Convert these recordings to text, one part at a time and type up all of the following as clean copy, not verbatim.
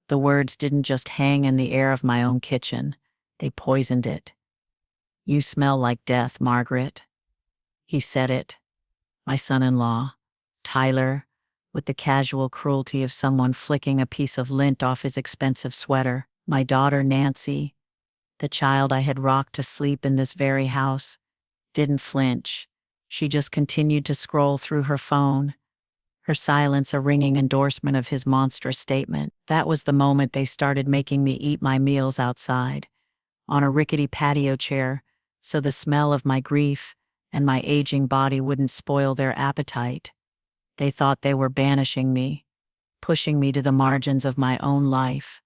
The words didn't just hang in the air of my own kitchen, they poisoned it. "You smell like death, Margaret." He said it. My son-in-law, Tyler, with the casual cruelty of someone flicking a piece of lint off his expensive sweater. My daughter, Nancy, the child I had rocked to sleep in this very house, didn't flinch. She just continued to scroll through her phone, her silence a ringing endorsement of his monstrous statement. That was the moment they started making me eat my meals outside, on a rickety patio chair, so the smell of my grief and my aging body wouldn't spoil their appetite. They thought they were banishing me, pushing me to the margins of my own life,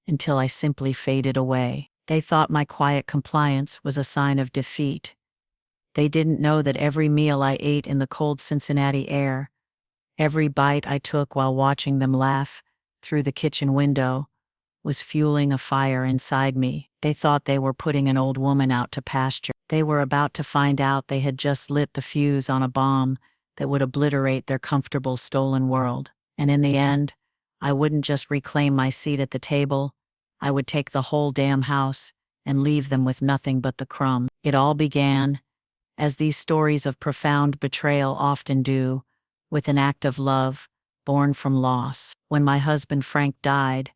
until I simply faded away. They thought my quiet compliance was a sign of defeat. They didn't know that every meal I ate in the cold Cincinnati air, every bite I took while watching them laugh through the kitchen window, was fueling a fire inside me. They thought they were putting an old woman out to pasture. They were about to find out they had just lit the fuse on a bomb that would obliterate their comfortable stolen world. And in the end, I wouldn't just reclaim my seat at the table, I would take the whole damn house and leave them with nothing but the crumb. It all began, as these stories of profound betrayal often do, with an act of love born from loss. When my husband Frank died,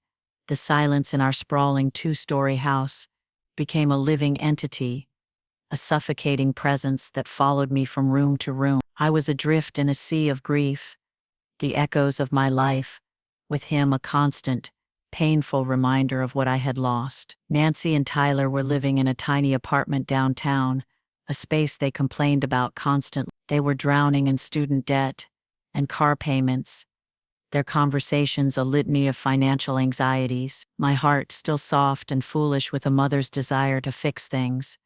the silence in our sprawling two-story house became a living entity, a suffocating presence that followed me from room to room. I was adrift in a sea of grief, the echoes of my life, with him a constant, painful reminder of what I had lost. Nancy and Tyler were living in a tiny apartment downtown, a space they complained about constantly. They were drowning in student debt and car payments, their conversations a litany of financial anxieties. My heart, still soft and foolish with a mother's desire to fix things,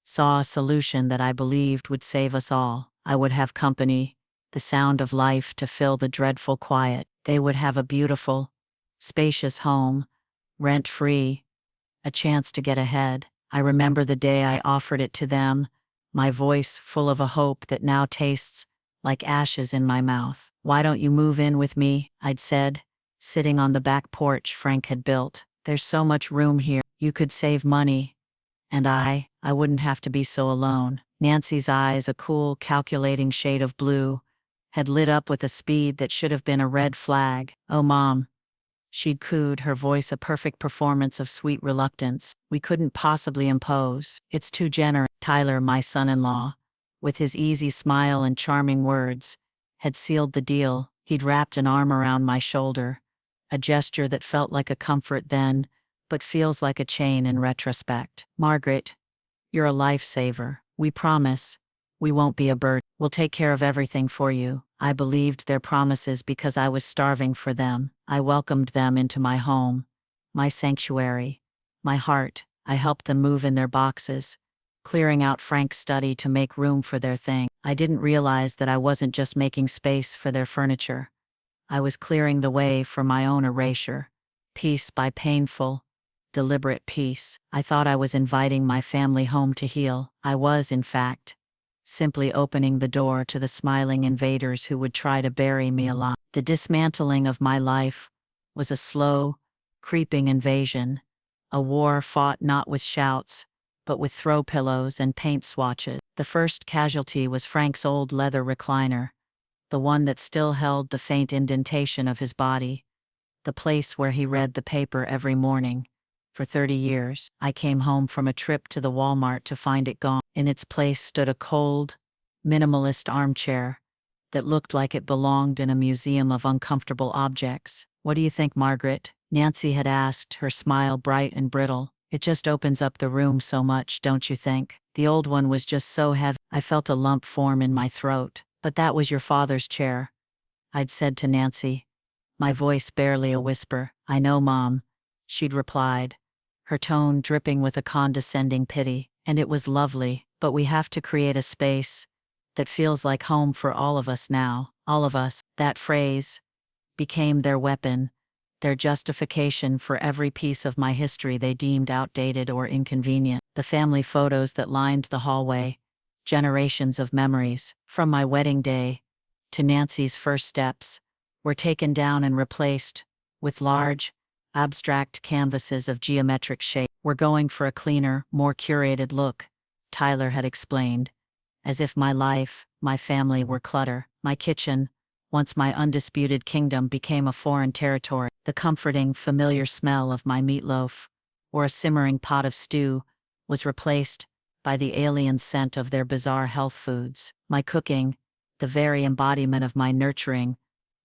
saw a solution that I believed would save us all. I would have company, the sound of life to fill the dreadful quiet. They would have a beautiful, spacious home, rent-free, a chance to get ahead. I remember the day I offered it to them, my voice full of a hope that now tastes like ashes in my mouth. "Why don't you move in with me?" I'd said, sitting on the back porch Frank had built. "There's so much room here. You could save money. And I wouldn't have to be so alone." Nancy's eyes, a cool, calculating shade of blue, had lit up with a speed that should have been a red flag. "Oh, Mom," she'd cooed, her voice a perfect performance of sweet reluctance. "We couldn't possibly impose. It's too generous." Tyler, my son-in-law, with his easy smile and charming words, had sealed the deal. He'd wrapped an arm around my shoulder, a gesture that felt like a comfort then, but feels like a chain in retrospect. "Margaret, you're a lifesaver. We promise we won't be a burden. We'll take care of everything for you." I believed their promises because I was starving for them. I welcomed them into my home, my sanctuary, my heart. I helped them move in their boxes, clearing out Frank's study to make room for their thing. I didn't realize that I wasn't just making space for their furniture. I was clearing the way for my own erasure, piece by painful, deliberate piece. I thought I was inviting my family home to heal. I was, in fact, simply opening the door to the smiling invaders who would try to bury me alive. The dismantling of my life was a slow, creeping invasion, a war fought not with shouts, but with throw pillows and paint swatches. The first casualty was Frank's old leather recliner, the one that still held the faint indentation of his body, the place where he read the paper every morning. For 30 years, I came home from a trip to the Walmart to find it gone. In its place stood a cold, minimalist armchair that looked like it belonged in a museum of uncomfortable objects. "What do you think, Margaret?" Nancy had asked, her smile bright and brittle. "It just opens up the room so much, don't you think? The old one was just so heavy." I felt a lump form in my throat. "But that was your father's chair," I'd said to Nancy, my voice barely a whisper. "I know, Mom," she'd replied, her tone dripping with a condescending pity. "And it was lovely, but we have to create a space that feels like home for all of us now. All of us." That phrase became their weapon, their justification for every piece of my history they deemed outdated or inconvenient. The family photos that lined the hallway, generations of memories, from my wedding day to Nancy's first steps, were taken down and replaced with large, abstract canvases of geometric shape. We're going for a cleaner, more curated look, Tyler had explained, as if my life, my family were clutter. My kitchen, once my undisputed kingdom, became a foreign territory. The comforting, familiar smell of my meatloaf, or a simmering pot of stew, was replaced by the alien scent of their bizarre health foods. My cooking, the very embodiment of my nurturing,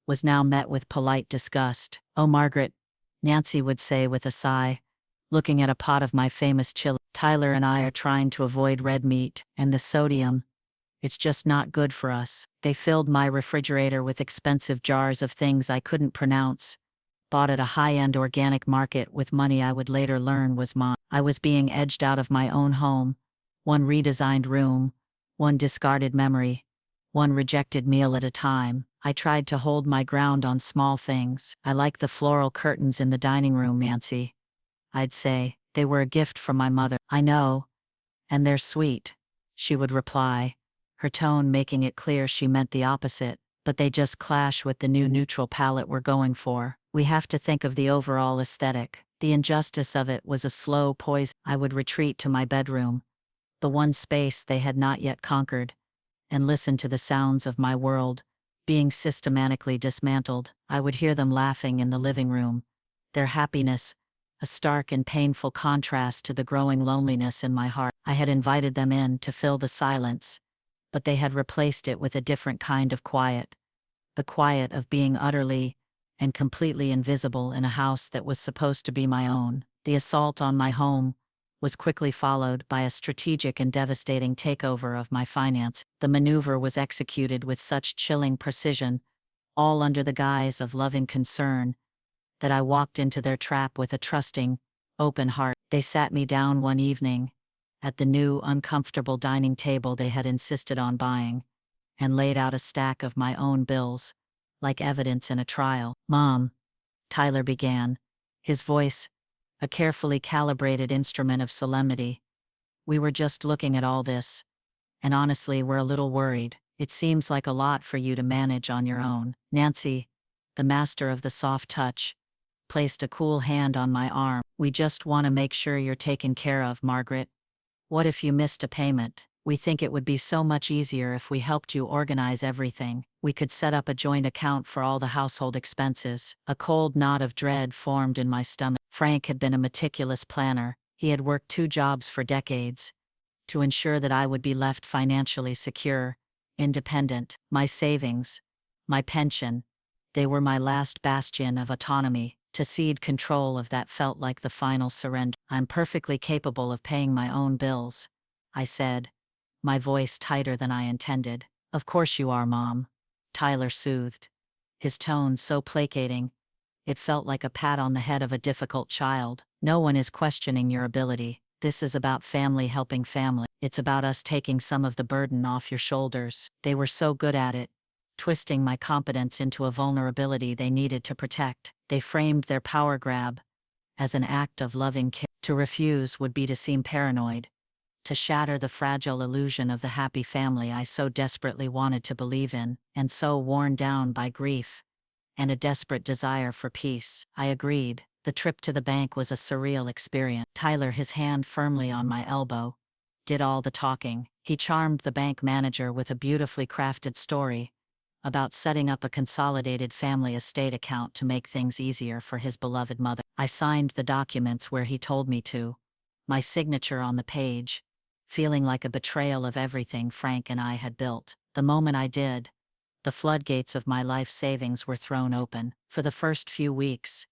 was now met with polite disgust. "Oh, Margaret," Nancy would say with a sigh, looking at a pot of my famous chili. "Tyler and I are trying to avoid red meat, and the sodium, it's just not good for us." They filled my refrigerator with expensive jars of things I couldn't pronounce, bought at a high-end organic market with money I would later learn was mine. I was being edged out of my own home, one redesigned room, one discarded memory, one rejected meal at a time. I tried to hold my ground on small things. "I like the floral curtains in the dining room, Nancy," I'd say. "They were a gift from my mother." "I know, and they're sweet," she would reply, her tone making it clear she meant the opposite. "But they just clash with the new neutral palette we're going for. We have to think of the overall aesthetic." The injustice of it was a slow poison. I would retreat to my bedroom, the one space they had not yet conquered, and listen to the sounds of my world being systematically dismantled. I would hear them laughing in the living room, their happiness a stark and painful contrast to the growing loneliness in my heart. I had invited them in to fill the silence, but they had replaced it with a different kind of quiet, the quiet of being utterly and completely invisible in a house that was supposed to be my own. The assault on my home was quickly followed by a strategic and devastating takeover of my finance. The maneuver was executed with such chilling precision, all under the guise of loving concern, that I walked into their trap with a trusting, open heart. They sat me down one evening, at the new, uncomfortable dining table they had insisted on buying, and laid out a stack of my own bills, like evidence in a trial. "Mom," Tyler began, his voice a carefully calibrated instrument of solemnity, "we were just looking at all this, and honestly we're a little worried. It seems like a lot for you to manage on your own." Nancy, the master of the soft touch, placed a cool hand on my arm. "We just want to make sure you're taken care of, Margaret. What if you missed a payment? We think it would be so much easier if we helped you organize everything. We could set up a joint account for all the household expenses." A cold knot of dread formed in my stomach. Frank had been a meticulous planner. He had worked 2 jobs for decades to ensure that I would be left financially secure, independent. My savings, my pension, they were my last bastion of autonomy. To cede control of that felt like the final surrender. "I'm perfectly capable of paying my own bills," I said, my voice tighter than I intended. "Of course you are, Mom," Tyler soothed, his tone so placating, it felt like a pat on the head of a difficult child. "No one is questioning your ability. This is about family helping family. It's about us taking some of the burden off your shoulders." They were so good at it, twisting my competence into a vulnerability they needed to protect. They framed their power grab as an act of loving care. To refuse would be to seem paranoid, to shatter the fragile illusion of the happy family I so desperately wanted to believe in, and so worn down by grief and a desperate desire for peace. I agreed. The trip to the bank was a surreal experience. Tyler, his hand firmly on my elbow, did all the talking. He charmed the bank manager with a beautifully crafted story about setting up a consolidated family estate account to make things easier for his beloved mother. I signed the documents where he told me to, my signature on the page, feeling like a betrayal of everything Frank and I had built. The moment I did, the floodgates of my life savings were thrown open. For the first few weeks,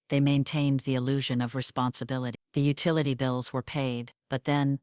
they maintained the illusion of responsibility. The utility bills were paid, but then,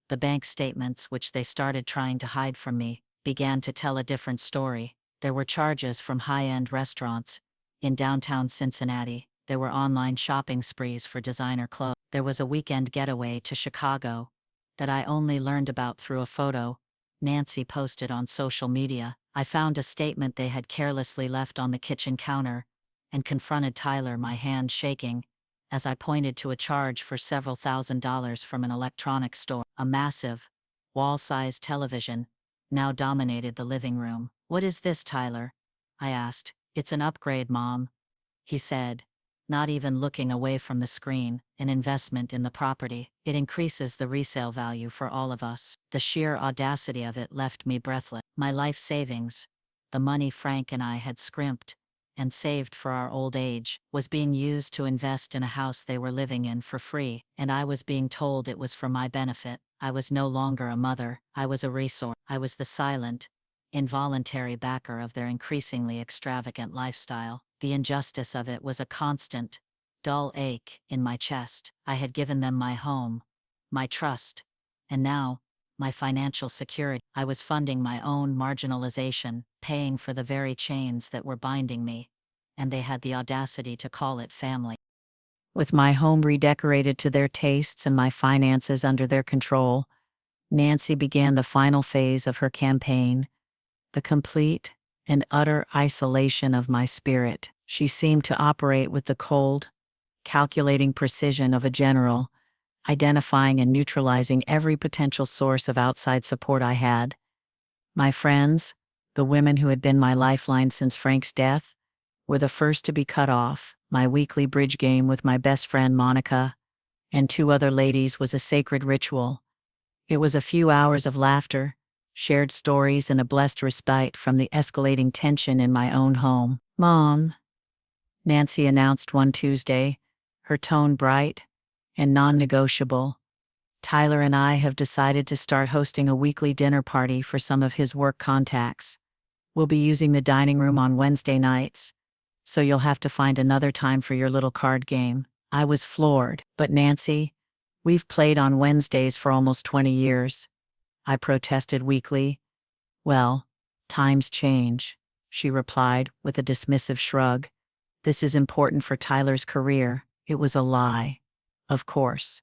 the bank statements, which they started trying to hide from me, began to tell a different story. There were charges from high-end restaurants in downtown Cincinnati. There were online shopping sprees for designer clothes. There was a weekend getaway to Chicago that I only learned about through a photo Nancy posted on social media. I found a statement they had carelessly left on the kitchen counter and confronted Tyler, my hand shaking, as I pointed to a charge for several $1,000s from an electronics store. A massive, wall-sized television now dominated the living room. "What is this, Tyler?" I asked. "It's an upgrade, Mom," he said, not even looking away from the screen, an investment in the property. It increases the resale value for all of us. The sheer audacity of it left me breathless. My life savings, the money Frank and I had scrimped and saved for our old age, was being used to invest in a house they were living in for free, and I was being told it was for my benefit. I was no longer a mother, I was a resource. I was the silent, involuntary backer of their increasingly extravagant lifestyle. The injustice of it was a constant, dull ache in my chest. I had given them my home, my trust, and now, my financial security. I was funding my own marginalization, paying for the very chains that were binding me, and they had the audacity to call it family. With my home redecorated to their tastes and my finances under their control, Nancy began the final phase of her campaign, the complete and utter isolation of my spirit. She seemed to operate with the cold, calculating precision of a general, identifying and neutralizing every potential source of outside support I had. My friends, the women who had been my lifeline since Frank's death, were the first to be cut off. My weekly bridge game with my best friend Monica and two other ladies was a sacred ritual. It was a few hours of laughter, shared stories, and a blessed respite from the escalating tension in my own home. "Mom," Nancy announced one Tuesday, her tone bright and non-negotiable, "Tyler and I have decided to start hosting a weekly dinner party for some of his work contacts. We'll be using the dining room on Wednesday nights, so you'll have to find another time for your little card game." I was floored. "But Nancy, we've played on Wednesdays for almost 20 years. I protested weakly. "Well, times change," she replied with a dismissive shrug. "This is important for Tyler's career." It was a lie. Of course.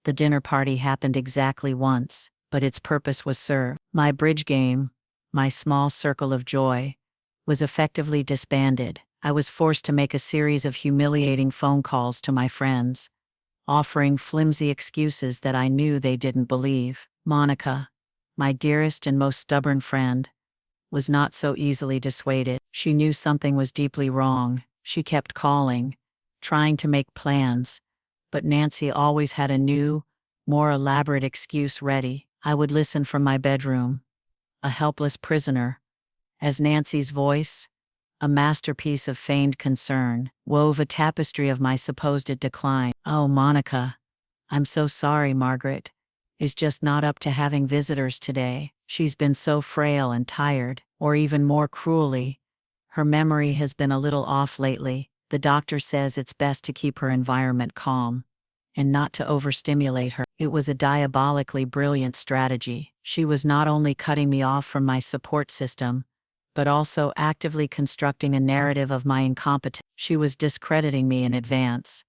The dinner party happened exactly once, but its purpose was served. My bridge game, my small circle of joy, was effectively disbanded. I was forced to make a series of humiliating phone calls to my friends, offering flimsy excuses that I knew they didn't believe. Monica, my dearest and most stubborn friend, was not so easily dissuaded. She knew something was deeply wrong. She kept calling, trying to make plans, but Nancy always had a new, more elaborate excuse ready. I would listen from my bedroom, a helpless prisoner, as Nancy's voice, a masterpiece of feigned concern, wove a tapestry of my supposed decline. "Oh, Monica, I'm so sorry Margaret is just not up to having visitors today. She's been so frail and tired," or even more cruelly, "Her memory has been a little off lately. The doctor says it's best to keep her environment calm and not to overstimulate her." It was a diabolically brilliant strategy. She was not only cutting me off from my support system, but also actively constructing a narrative of my incompetence. She was discrediting me in advance,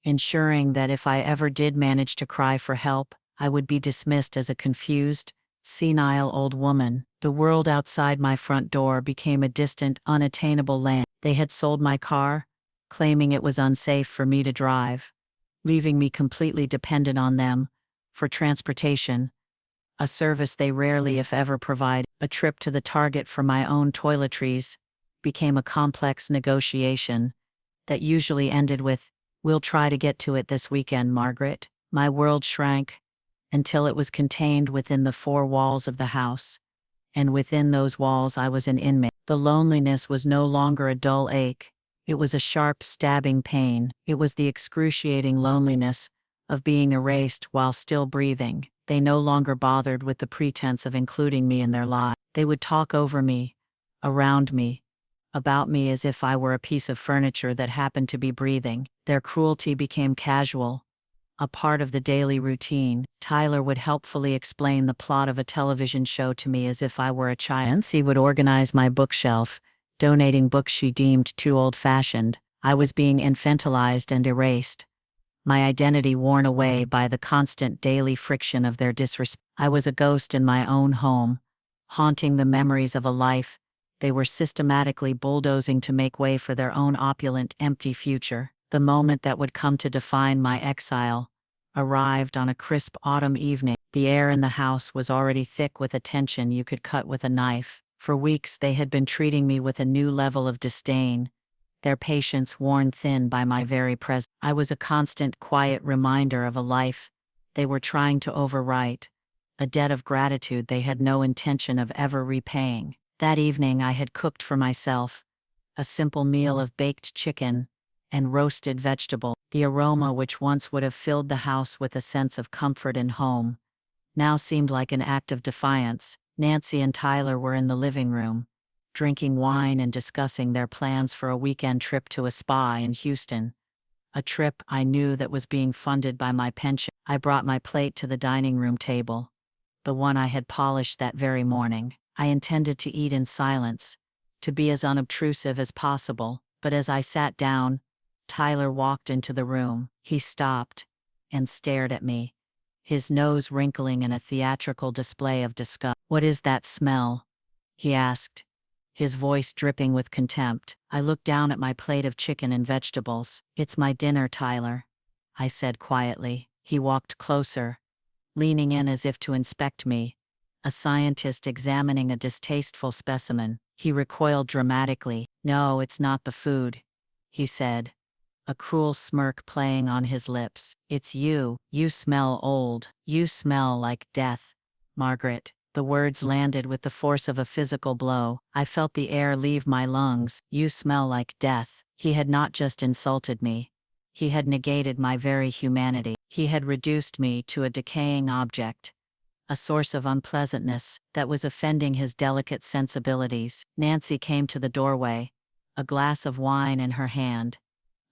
ensuring that if I ever did manage to cry for help, I would be dismissed as a confused, senile old woman. The world outside my front door became a distant, unattainable land. They had sold my car, claiming it was unsafe for me to drive, leaving me completely dependent on them for transportation, a service they rarely if ever provide. A trip to the Target for my own toiletries became a complex negotiation that usually ended with, "We'll try to get to it this weekend, Margaret." My world shrank until it was contained within the four walls of the house, and within those walls I was an inmate. The loneliness was no longer a dull ache. It was a sharp, stabbing pain. It was the excruciating loneliness of being erased while still breathing. They no longer bothered with the pretense of including me in their lives. They would talk over me, around me, about me as if I were a piece of furniture that happened to be breathing. Their cruelty became casual, a part of the daily routine. Tyler would helpfully explain the plot of a television show to me as if I were a child. Nancy would organize my bookshelf, donating books she deemed too old-fashioned. I was being infantilized and erased, my identity worn away by the constant daily friction of their disrespect. I was a ghost in my own home, haunting the memories of a life they were systematically bulldozing to make way for their own opulent, empty future. The moment that would come to define my exile arrived on a crisp autumn evening. The air in the house was already thick with a tension you could cut with a knife. For weeks they had been treating me with a new level of disdain, their patience worn thin by my very presence. I was a constant, quiet reminder of a life they were trying to overwrite, a debt of gratitude they had no intention of ever repaying. That evening I had cooked for myself a simple meal of baked chicken and roasted vegetable. The aroma which once would have filled the house with a sense of comfort and home now seemed like an act of defiance. Nancy and Tyler were in the living room, drinking wine and discussing their plans for a weekend trip to a spa in Houston. A trip I knew that was being funded by my pension. I brought my plate to the dining room table, the one I had polished that very morning. I intended to eat in silence, to be as unobtrusive as possible, but as I sat down, Tyler walked into the room. He stopped and stared at me, his nose wrinkling in a theatrical display of disgust. "What is that smell?" he asked, his voice dripping with contempt. I looked down at my plate of chicken and vegetables. "It's my dinner, Tyler," I said quietly. He walked closer, leaning in as if to inspect me, a scientist examining a distasteful specimen. He recoiled dramatically. "No, it's not the food," he said, a cruel smirk playing on his lips. "It's you. You smell old. You smell like death, Margaret." The words landed with the force of a physical blow. I felt the air leave my lungs. "You smell like death." He had not just insulted me. He had negated my very humanity. He had reduced me to a decaying object, a source of unpleasantness that was offending his delicate sensibilities. Nancy came to the doorway, a glass of wine in her hand,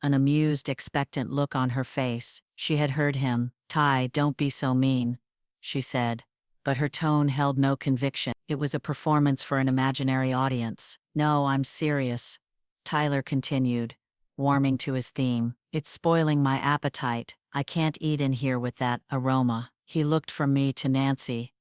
an amused, expectant look on her face. She had heard him. "Ty, don't be so mean," she said, but her tone held no conviction. It was a performance for an imaginary audience. "No, I'm serious," Tyler continued, warming to his theme. "It's spoiling my appetite. I can't eat in here with that aroma." He looked from me to Nancy,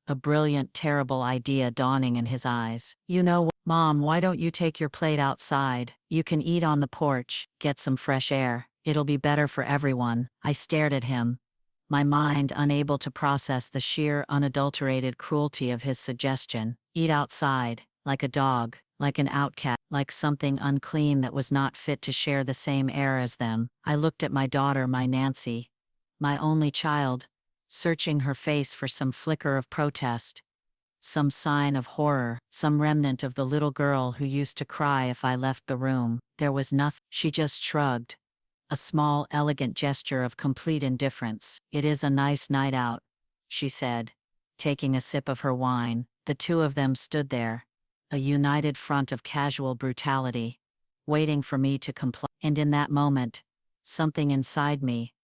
a brilliant, terrible idea dawning in his eyes. "You know what, Mom, why don't you take your plate outside? You can eat on the porch, get some fresh air. It'll be better for everyone." I stared at him, my mind unable to process the sheer, unadulterated cruelty of his suggestion. Eat outside, like a dog, like an outcast, like something unclean that was not fit to share the same air as them. I looked at my daughter, my Nancy, my only child, searching her face for some flicker of protest, some sign of horror, some remnant of the little girl who used to cry if I left the room. There was nothing. She just shrugged, a small, elegant gesture of complete indifference. "It is a nice night out," she said, taking a sip of her wine. The two of them stood there, a united front of casual brutality, waiting for me to comply. And in that moment, something inside me,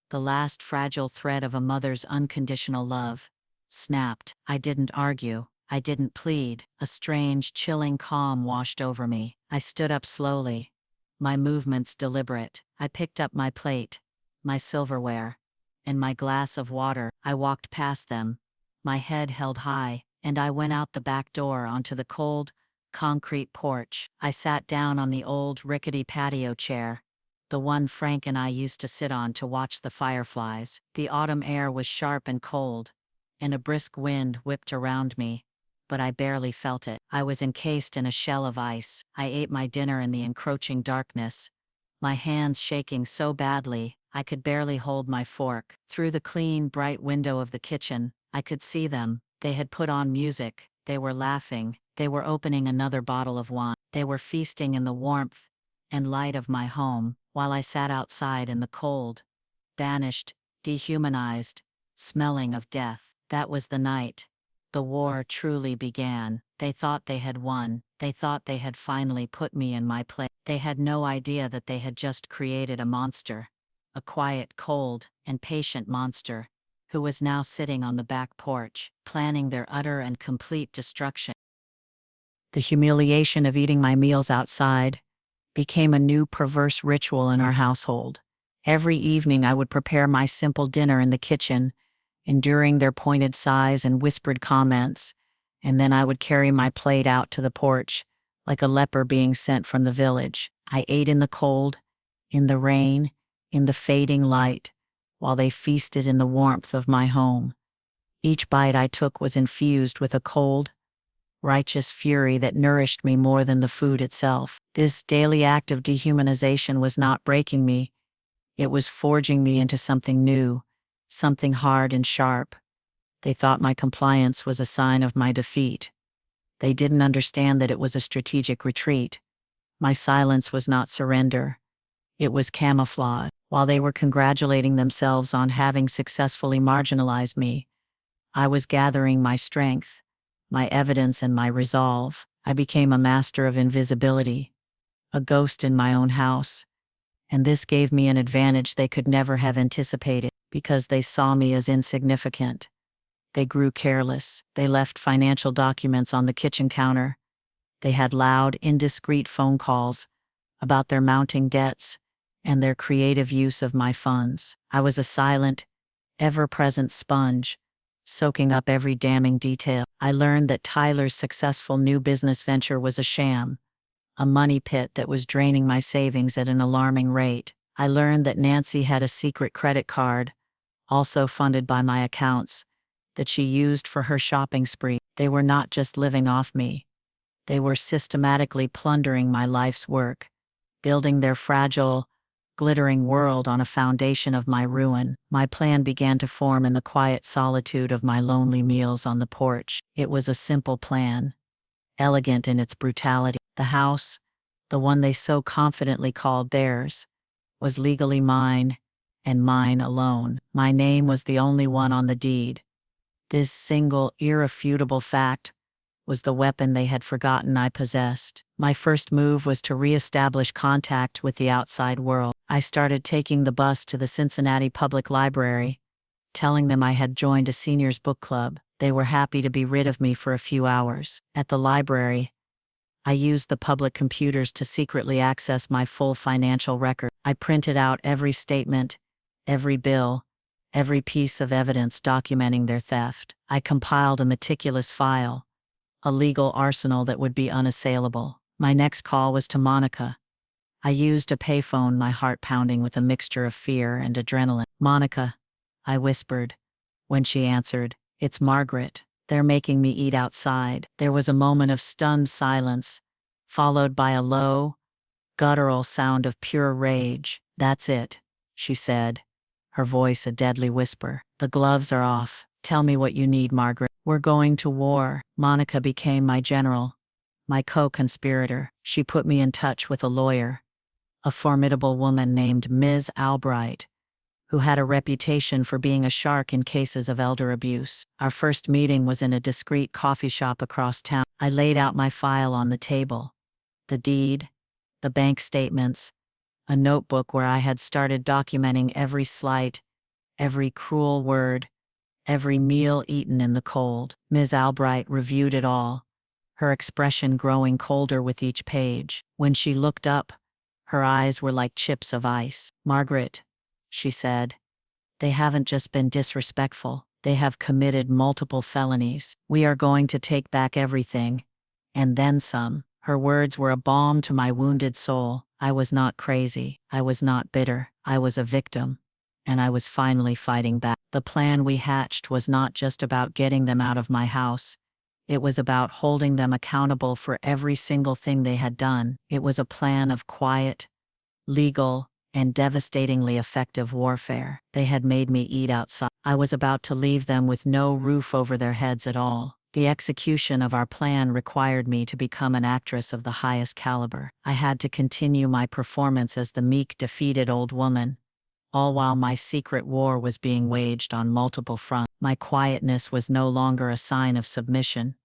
the last fragile thread of a mother's unconditional love, snapped. I didn't argue. I didn't plead. A strange, chilling calm washed over me. I stood up slowly, my movements deliberate. I picked up my plate, my silverware, and my glass of water. I walked past them, my head held high, and I went out the back door onto the cold, concrete porch. I sat down on the old, rickety patio chair, the one Frank and I used to sit on to watch the fireflies. The autumn air was sharp and cold, and a brisk wind whipped around me, but I barely felt it. I was encased in a shell of ice. I ate my dinner in the encroaching darkness, my hands shaking so badly I could barely hold my fork. Through the clean, bright window of the kitchen, I could see them. They had put on music, they were laughing, they were opening another bottle of wine. They were feasting in the warmth and light of my home, while I sat outside in the cold, banished, dehumanized, smelling of death. That was the night the war truly began. They thought they had won. They thought they had finally put me in my place. They had no idea that they had just created a monster, a quiet, cold, and patient monster, who was now sitting on the back porch, planning their utter and complete destruction. The humiliation of eating my meals outside became a new perverse ritual in our household. Every evening I would prepare my simple dinner in the kitchen, enduring their pointed sighs and whispered comments, and then I would carry my plate out to the porch, like a leper being sent from the village. I ate in the cold, in the rain, in the fading light, while they feasted in the warmth of my home. Each bite I took was infused with a cold, righteous fury that nourished me more than the food itself. This daily act of dehumanization was not breaking me, it was forging me into something new, something hard and sharp. They thought my compliance was a sign of my defeat. They didn't understand that it was a strategic retreat. My silence was not surrender. It was camouflage. While they were congratulating themselves on having successfully marginalized me, I was gathering my strength, my evidence and my resolve. I became a master of invisibility, a ghost in my own house. And this gave me an advantage they could never have anticipated, because they saw me as insignificant. They grew careless. They left financial documents on the kitchen counter. They had loud, indiscreet phone calls about their mounting debts and their creative use of my funds. I was a silent, ever-present sponge, soaking up every damning detail. I learned that Tyler's successful new business venture was a sham, a money pit that was draining my savings at an alarming rate. I learned that Nancy had a secret credit card, also funded by my accounts, that she used for her shopping spree. They were not just living off me. They were systematically plundering my life's work, building their fragile, glittering world on a foundation of my ruin. My plan began to form in the quiet solitude of my lonely meals on the porch. It was a simple plan, elegant in its brutality. The house, the one they so confidently called theirs, was legally mine, and mine alone. My name was the only one on the deed. This single, irrefutable fact was the weapon they had forgotten I possessed. My first move was to re-establish contact with the outside world. I started taking the bus to the Cincinnati Public Library, telling them I had joined a seniors book club. They were happy to be rid of me for a few hours. At the library, I used the public computers to secretly access my full financial record. I printed out every statement, every bill, every piece of evidence documenting their theft. I compiled a meticulous file, a legal arsenal that would be unassailable. My next call was to Monica. I used a payphone, my heart pounding with a mixture of fear and adrenaline. "Monica," I whispered. When she answered, "It's Margaret. They're making me eat outside." There was a moment of stunned silence, followed by a low, guttural sound of pure rage. "That's it," she said, her voice a deadly whisper. "The gloves are off. Tell me what you need, Margaret. We're going to war." Monica became my general, my co-conspirator. She put me in touch with a lawyer, a formidable woman named Ms. Albright, who had a reputation for being a shark in cases of elder abuse. Our first meeting was in a discreet coffee shop across town. I laid out my file on the table, the deed, the bank statements, a notebook where I had started documenting every slight, every cruel word, every meal eaten in the cold. Ms. Albright reviewed it all, her expression growing colder with each page. When she looked up, her eyes were like chips of ice. "Margaret," she said, "they haven't just been disrespectful, they have committed multiple felonies. We are going to take back everything, and then some." Her words were a balm to my wounded soul. I was not crazy, I was not bitter, I was a victim, and I was finally fighting back. The plan we hatched was not just about getting them out of my house. It was about holding them accountable for every single thing they had done. It was a plan of quiet, legal, and devastatingly effective warfare. They had made me eat outside. I was about to leave them with no roof over their heads at all. The execution of our plan required me to become an actress of the highest caliber. I had to continue my performance as the meek, defeated old woman, all while my secret war was being waged on multiple fronts. My quietness was no longer a sign of submission.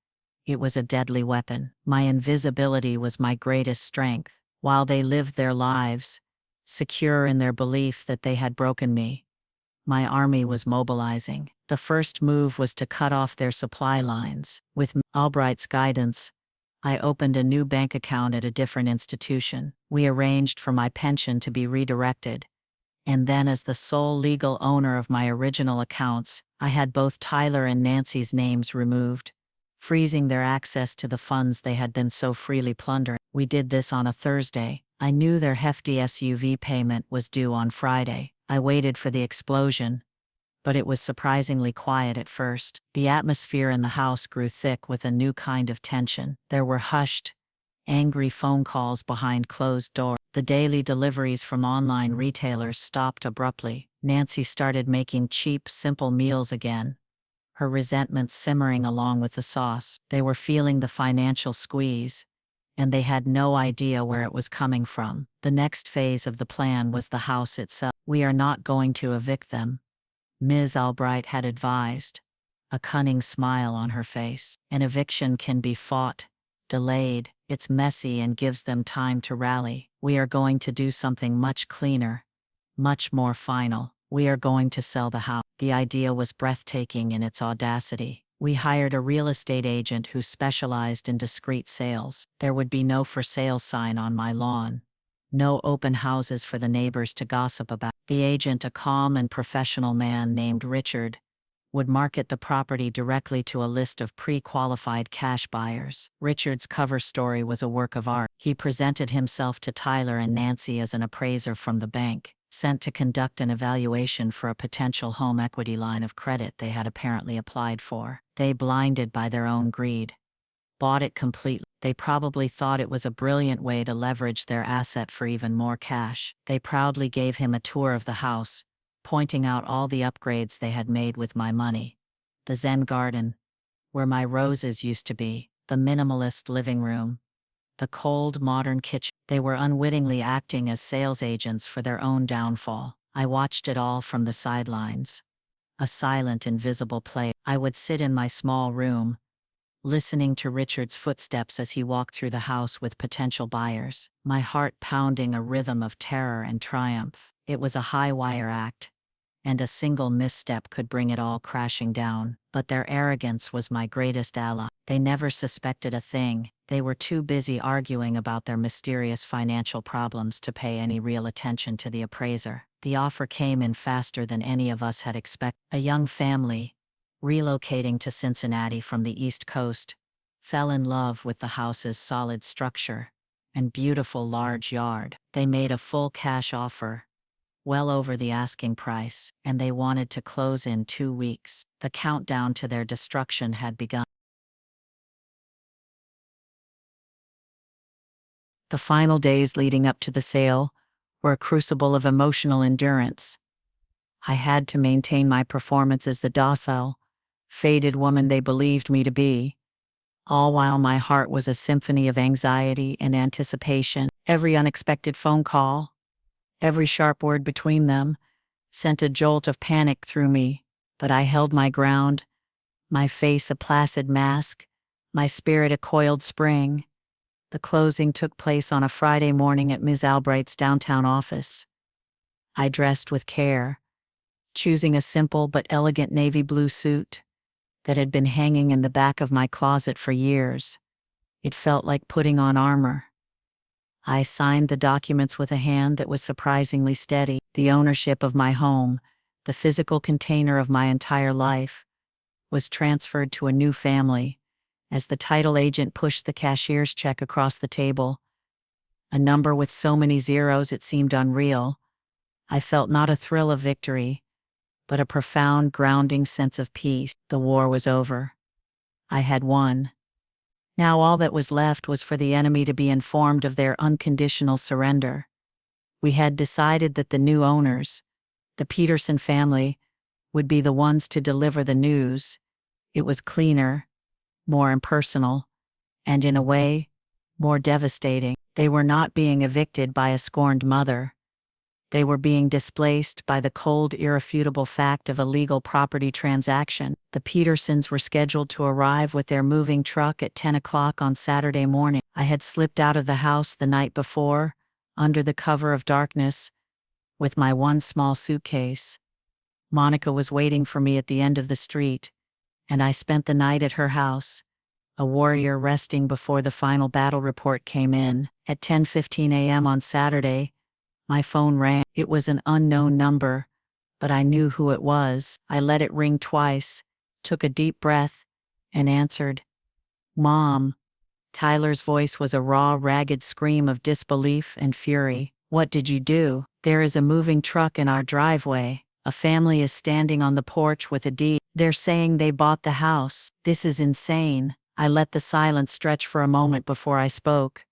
It was a deadly weapon. My invisibility was my greatest strength. While they lived their lives, secure in their belief that they had broken me, my army was mobilizing. The first move was to cut off their supply lines. With Albright's guidance, I opened a new bank account at a different institution. We arranged for my pension to be redirected. And then, as the sole legal owner of my original accounts, I had both Tyler and Nancy's names removed, freezing their access to the funds they had been so freely plundering. We did this on a Thursday. I knew their hefty SUV payment was due on Friday. I waited for the explosion, but it was surprisingly quiet at first. The atmosphere in the house grew thick with a new kind of tension. There were hushed, angry phone calls behind closed doors. The daily deliveries from online retailers stopped abruptly. Nancy started making cheap, simple meals again, her resentment simmering along with the sauce. They were feeling the financial squeeze, and they had no idea where it was coming from. The next phase of the plan was the house itself. "We are not going to evict them," Ms. Albright had advised, a cunning smile on her face. "An eviction can be fought, delayed, it's messy and gives them time to rally. We are going to do something much cleaner, much more final. We are going to sell the house." The idea was breathtaking in its audacity. We hired a real estate agent who specialized in discreet sales. There would be no for sale sign on my lawn, no open houses for the neighbors to gossip about. The agent, a calm and professional man named Richard, would market the property directly to a list of pre-qualified cash buyers. Richard's cover story was a work of art. He presented himself to Tyler and Nancy as an appraiser from the bank, sent to conduct an evaluation for a potential home equity line of credit they had apparently applied for. They, blinded by their own greed, bought it completely. They probably thought it was a brilliant way to leverage their asset for even more cash. They proudly gave him a tour of the house, pointing out all the upgrades they had made with my money. The Zen garden, where my roses used to be, the minimalist living room, the cold, modern kitchen. They were unwittingly acting as sales agents for their own downfall. I watched it all from the sidelines, a silent, invisible player. I would sit in my small room, listening to Richard's footsteps as he walked through the house with potential buyers, my heart pounding a rhythm of terror and triumph. It was a high-wire act, and a single misstep could bring it all crashing down. But their arrogance was my greatest ally. They never suspected a thing. They were too busy arguing about their mysterious financial problems to pay any real attention to the appraiser. The offer came in faster than any of us had expected. A young family, relocating to Cincinnati from the East Coast, fell in love with the house's solid structure and beautiful large yard. They made a full cash offer, well over the asking price, and they wanted to close in 2 weeks. The countdown to their destruction had begun. The final days leading up to the sale were a crucible of emotional endurance. I had to maintain my performance as the docile, faded woman they believed me to be, all while my heart was a symphony of anxiety and anticipation. Every unexpected phone call, every sharp word between them, sent a jolt of panic through me, but I held my ground, my face a placid mask, my spirit a coiled spring. The closing took place on a Friday morning at Ms. Albright's downtown office. I dressed with care, choosing a simple but elegant navy blue suit that had been hanging in the back of my closet for years. It felt like putting on armor. I signed the documents with a hand that was surprisingly steady. The ownership of my home, the physical container of my entire life, was transferred to a new family. As the title agent pushed the cashier's check across the table, a number with so many zeros it seemed unreal, I felt not a thrill of victory, but a profound, grounding sense of peace. The war was over. I had won. Now all that was left was for the enemy to be informed of their unconditional surrender. We had decided that the new owners, the Peterson family, would be the ones to deliver the news. It was cleaner, more impersonal, and in a way, more devastating. They were not being evicted by a scorned mother. They were being displaced by the cold, irrefutable fact of a legal property transaction. The Petersons were scheduled to arrive with their moving truck at 10 o'clock on Saturday morning. I had slipped out of the house the night before, under the cover of darkness, with my one small suitcase. Monica was waiting for me at the end of the street, and I spent the night at her house, a warrior resting before the final battle report came in. At 10:15 a.m. on Saturday, my phone rang. It was an unknown number, but I knew who it was. I let it ring twice, took a deep breath, and answered. "Mom." Tyler's voice was a raw, ragged scream of disbelief and fury. "What did you do?" "There is a moving truck in our driveway." A family is standing on the porch with a deed. They're saying they bought the house. This is insane. I let the silence stretch for a moment before I spoke.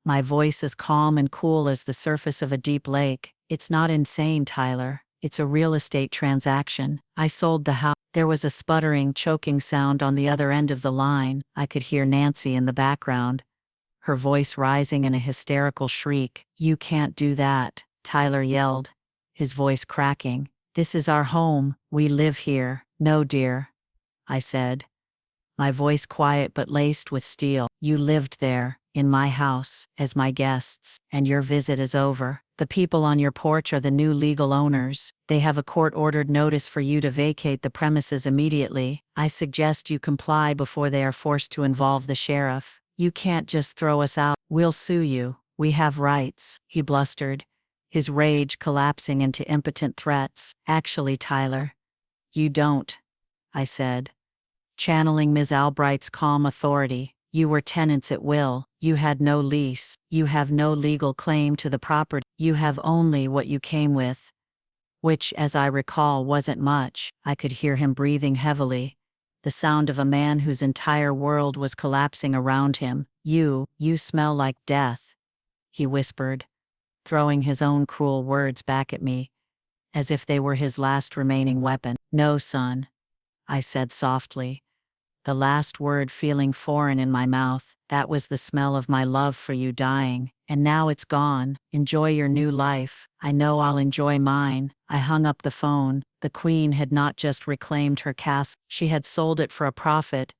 My voice as calm and cool as the surface of a deep lake. It's not insane, Tyler. It's a real estate transaction. I sold the house. There was a sputtering, choking sound on the other end of the line. I could hear Nancy in the background, her voice rising in a hysterical shriek. "You can't do that," Tyler yelled, his voice cracking. "This is our home. We live here." "No, dear," I said, my voice quiet but laced with steel. "You lived there, in my house, as my guests, and your visit is over. The people on your porch are the new legal owners. They have a court-ordered notice for you to vacate the premises immediately. I suggest you comply before they are forced to involve the sheriff. You can't just throw us out. We'll sue you. We have rights," he blustered, his rage collapsing into impotent threats. "Actually, Tyler, you don't," I said, channeling Ms. Albright's calm authority. "You were tenants at will. You had no lease. You have no legal claim to the property. You have only what you came with." Which, as I recall, wasn't much. I could hear him breathing heavily, the sound of a man whose entire world was collapsing around him. You smell like death," he whispered, throwing his own cruel words back at me, as if they were his last remaining weapon. "No, son," I said softly, the last word feeling foreign in my mouth. "That was the smell of my love for you dying, and now it's gone. Enjoy your new life. I know I'll enjoy mine." I hung up the phone. The Queen had not just reclaimed her castle, she had sold it for a profit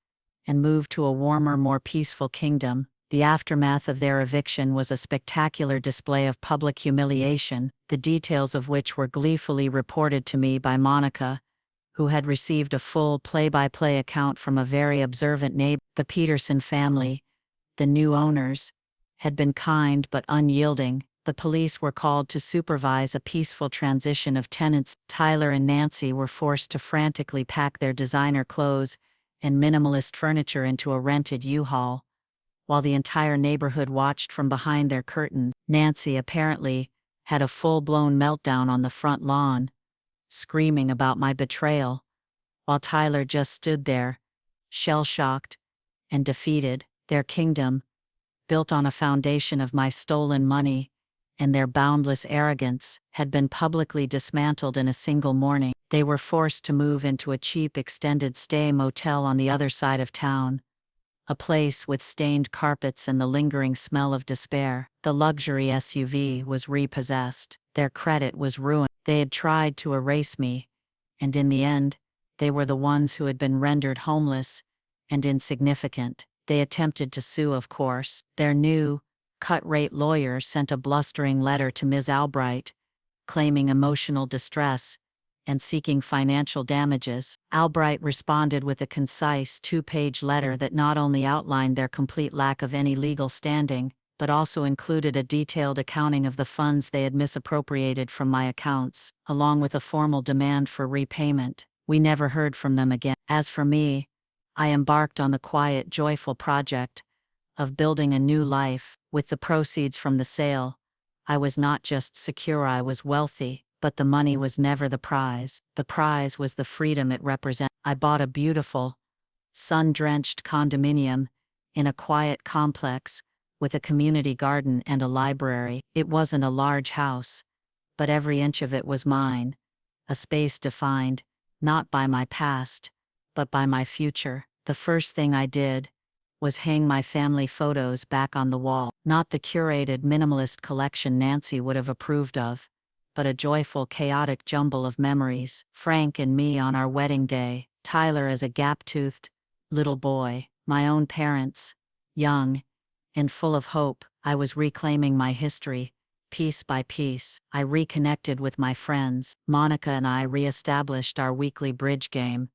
and moved to a warmer, more peaceful kingdom. The aftermath of their eviction was a spectacular display of public humiliation, the details of which were gleefully reported to me by Monica, who had received a full play-by-play account from a very observant neighbor. The Peterson family, the new owners, had been kind but unyielding. The police were called to supervise a peaceful transition of tenants. Tyler and Nancy were forced to frantically pack their designer clothes and minimalist furniture into a rented U-Haul, while the entire neighborhood watched from behind their curtains. Nancy apparently had a full-blown meltdown on the front lawn, screaming about my betrayal, while Tyler just stood there, shell-shocked and defeated. Their kingdom, built on a foundation of my stolen money and their boundless arrogance, had been publicly dismantled in a single morning. They were forced to move into a cheap extended-stay motel on the other side of town, a place with stained carpets and the lingering smell of despair. The luxury SUV was repossessed. Their credit was ruined. They had tried to erase me, and in the end, they were the ones who had been rendered homeless and insignificant. They attempted to sue, of course. Their new, cut-rate lawyer sent a blustering letter to Ms. Albright, claiming emotional distress and seeking financial damages. Albright responded with a concise 2-page letter that not only outlined their complete lack of any legal standing, but also included a detailed accounting of the funds they had misappropriated from my accounts, along with a formal demand for repayment. We never heard from them again. As for me, I embarked on the quiet, joyful project of building a new life. With the proceeds from the sale, I was not just secure, I was wealthy. But the money was never the prize. The prize was the freedom it represented. I bought a beautiful, sun-drenched condominium in a quiet complex with a community garden and a library. It wasn't a large house, but every inch of it was mine, a space defined, not by my past, but by my future. The first thing I did was hang my family photos back on the wall. Not the curated minimalist collection Nancy would have approved of, but a joyful, chaotic jumble of memories. Frank and me on our wedding day, Tyler as a gap-toothed little boy, my own parents, young and full of hope. I was reclaiming my history, piece by piece. I reconnected with my friends. Monica and I re-established our weekly bridge game,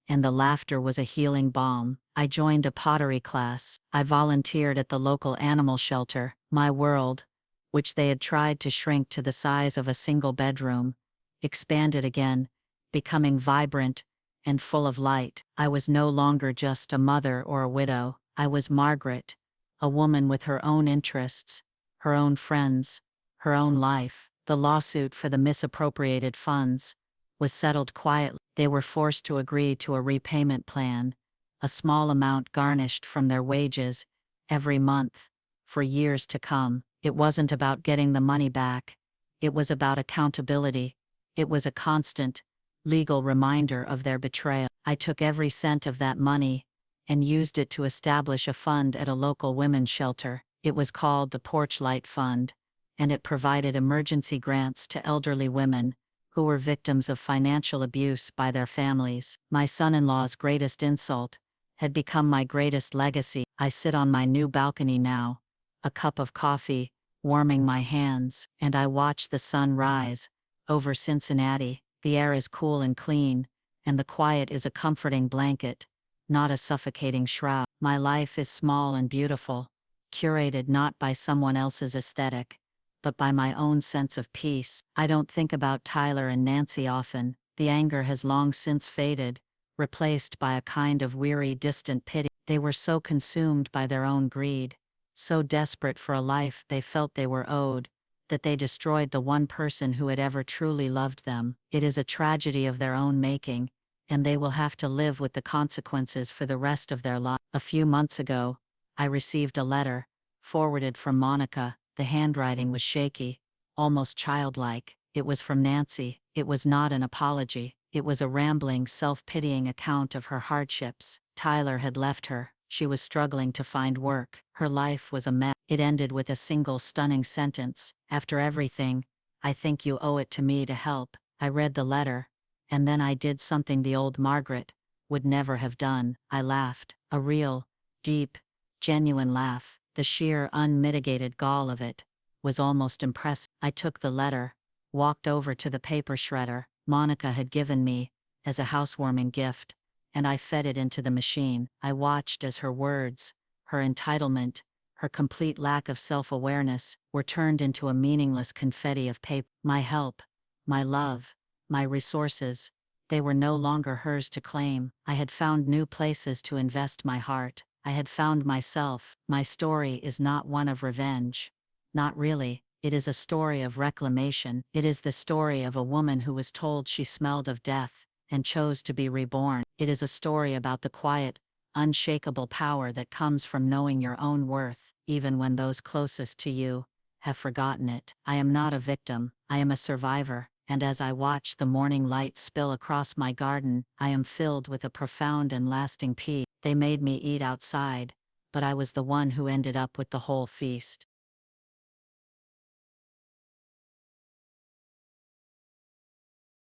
and the laughter was a healing balm. I joined a pottery class. I volunteered at the local animal shelter. My world, which they had tried to shrink to the size of a single bedroom, expanded again, becoming vibrant and full of light. I was no longer just a mother or a widow. I was Margaret, a woman with her own interests, her own friends, her own life. The lawsuit for the misappropriated funds was settled quietly. They were forced to agree to a repayment plan, a small amount garnished from their wages every month for years to come. It wasn't about getting the money back. It was about accountability. It was a constant, legal reminder of their betrayal. I took every cent of that money and used it to establish a fund at a local women's shelter. It was called the Porch Light Fund, and it provided emergency grants to elderly women who were victims of financial abuse by their families. My son-in-law's greatest insult had become my greatest legacy. I sit on my new balcony now, a cup of coffee warming my hands, and I watch the sun rise over Cincinnati. The air is cool and clean, and the quiet is a comforting blanket, not a suffocating shroud. My life is small and beautiful, curated not by someone else's aesthetic, but by my own sense of peace. I don't think about Tyler and Nancy often. The anger has long since faded, replaced by a kind of weary, distant pity. They were so consumed by their own greed, so desperate for a life they felt they were owed, that they destroyed the one person who had ever truly loved them. It is a tragedy of their own making, and they will have to live with the consequences for the rest of their lives. A few months ago, I received a letter, forwarded from Monica. The handwriting was shaky, almost childlike. It was from Nancy. It was not an apology. It was a rambling, self-pitying account of her hardships. Tyler had left her. She was struggling to find work. Her life was a mess. It ended with a single stunning sentence. After everything, I think you owe it to me to help. I read the letter, and then I did something the old Margaret would never have done. I laughed. A real, deep, genuine laugh. The sheer, unmitigated gall of it was almost impressive. I took the letter, walked over to the paper shredder Monica had given me as a housewarming gift, and I fed it into the machine. I watched as her words, her entitlement, her complete lack of self-awareness were turned into a meaningless confetti of paper. My help, my love, my resources, they were no longer hers to claim. I had found new places to invest my heart. I had found myself. My story is not one of revenge. Not really. It is a story of reclamation. It is the story of a woman who was told she smelled of death and chose to be reborn. It is a story about the quiet, unshakable power that comes from knowing your own worth, even when those closest to you have forgotten it. I am not a victim. I am a survivor, and as I watch the morning light spill across my garden, I am filled with a profound and lasting peace. They made me eat outside, but I was the one who ended up with the whole feast.